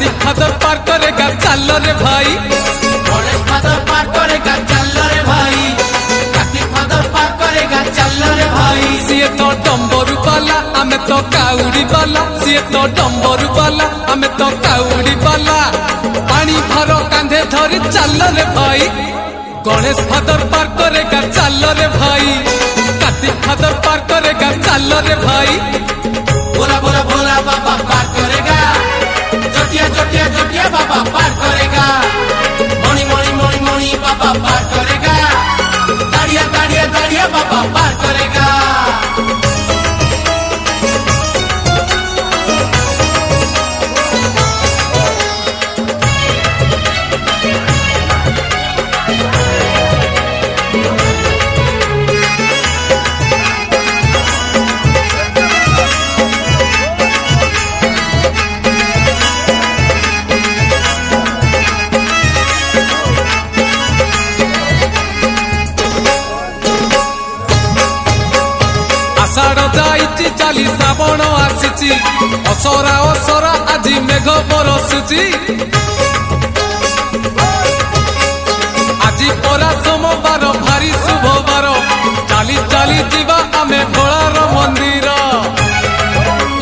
Kartik father पार करेगा चल रे भाई, गणेश फादर पार करेगा चल रे भाई, कार्तिक फादर पार करेगा चल रे भाई। सीए तो डंबरू वाला आमे तो काउड़ी वाला, सीए तो डंबरू वाला आमे तो काउड़ी वाला, पानी भरो कांधे धरी चल रे भाई। गणेश फादर पार करेगा चल रे भाई, कार्तिक फादर पार करेगा चल रे भाई। बोला बोला बोला बाबा पार करेगा, जटिया जटिया जटिया बाबा पार करेगा, मणि मणि मणि मणि बाबा पार करेगा, दाड़िया दाड़िया दाड़िया बाबा पार करेगा। आषाढ़ जाइछि चाली श्रावण आसिछि, असरा असरा आजि मेघ बरसुछि। आजि परा सोमवार भारी शुभवार, चाली चाली जीवा आमे भोलार मंदिर।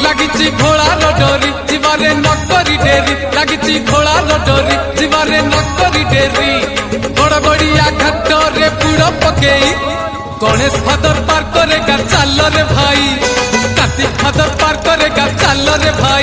लागिछि भोलार डोरी जीवारे नकरी डेरी, लागिछि भोलार डोरी जीवारे नकरी डेरी। गड़गड़िया घाट रे बुड़ पकेई गणेश फादर पार करेगा चल रे भाई, कार्तिक फादर पार करेगा चल रे भाई।